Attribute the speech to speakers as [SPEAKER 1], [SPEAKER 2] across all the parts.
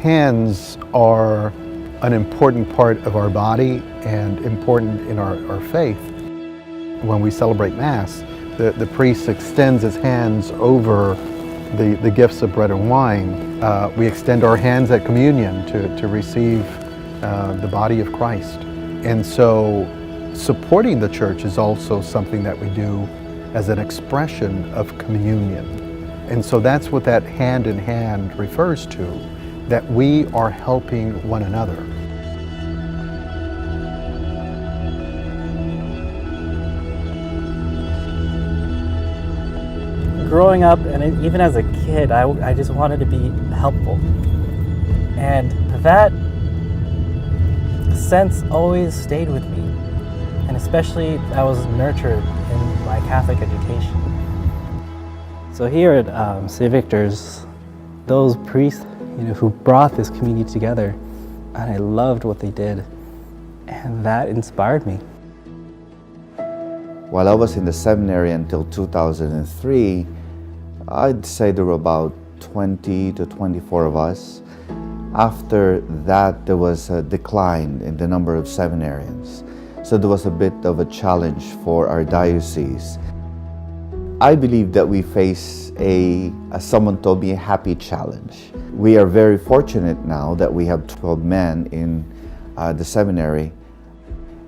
[SPEAKER 1] hands are an important part of our body and important in our faith. When we celebrate Mass, the priest extends his hands over the gifts of bread and wine. We extend our hands at communion to receive the body of Christ. And so supporting the church is also something that we do as an expression of communion. And so that's what that hand in hand refers to, that we are helping one another.
[SPEAKER 2] Growing up, and even as a kid, I just wanted to be helpful. And that sense always stayed with me. And especially I was nurtured in my Catholic education. So here at St. Victor's, those priests who brought this community together, and I loved what they did, and that inspired me.
[SPEAKER 3] While I was in the seminary until 2003, I'd say there were about 20 to 24 of us. After that, there was a decline in the number of seminarians. So there was a bit of a challenge for our diocese. I believe that we face as someone told me, a happy challenge. We are very fortunate now that we have 12 men in the seminary.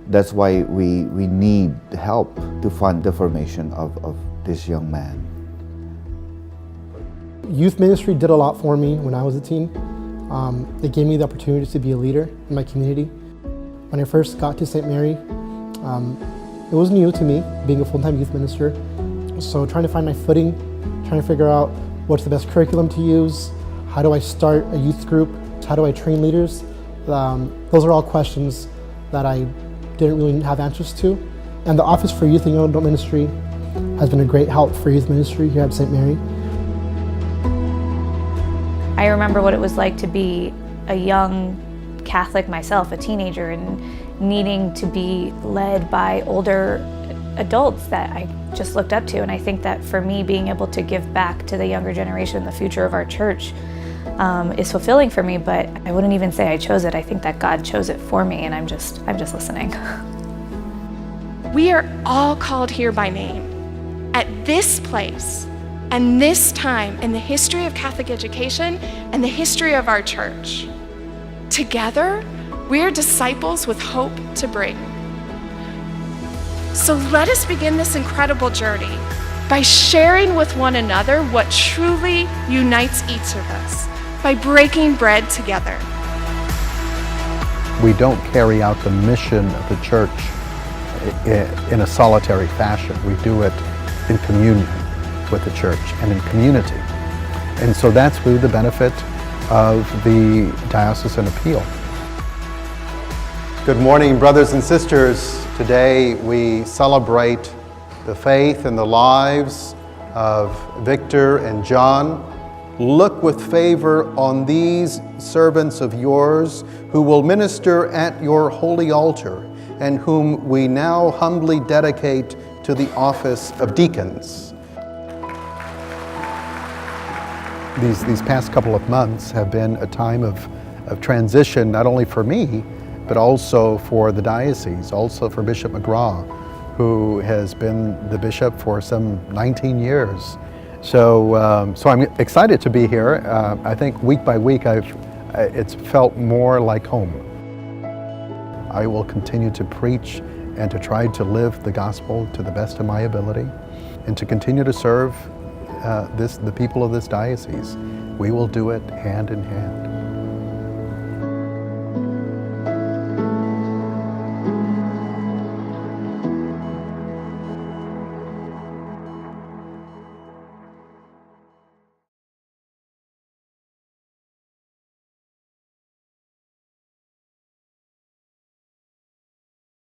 [SPEAKER 3] That's why we need help to fund the formation of this young man.
[SPEAKER 4] Youth ministry did a lot for me when I was a teen. They gave me the opportunity to be a leader in my community. When I first got to St. Mary, it was new to me, being a full-time youth minister. So trying to find my footing, trying to figure out what's the best curriculum to use, how do I start a youth group, how do I train leaders? Those are all questions that I didn't really have answers to. And the Office for Youth and Young Adult Ministry has been a great help for youth ministry here at St. Mary.
[SPEAKER 5] I remember what it was like to be a young Catholic myself, a teenager, and needing to be led by older adults that I just looked up to. And I think that for me, being able to give back to the younger generation, the future of our church, is fulfilling for me, but I wouldn't even say I chose it. I think that God chose it for me, and I'm just listening.
[SPEAKER 6] We are all called here by name at this place and this time in the history of Catholic education and the history of our church. Together, we are disciples with hope to bring. So let us begin this incredible journey by sharing with one another what truly unites each of us, by breaking bread together.
[SPEAKER 1] We don't carry out the mission of the church in a solitary fashion. We do it in communion with the church and in community. And so that's really the benefit of the diocesan appeal. Good morning, brothers and sisters. Today we celebrate the faith and the lives of Victor and John. Look with favor on these servants of yours who will minister at your holy altar and whom we now humbly dedicate to the office of deacons. These past couple of months have been a time of transition, not only for me, but also for the diocese, also for Bishop McGraw, who has been the bishop for some 19 years. So I'm excited to be here. I think week by week it's felt more like home. I will continue to preach and to try to live the gospel to the best of my ability and to continue to serve the people of this diocese. We will do it hand in hand.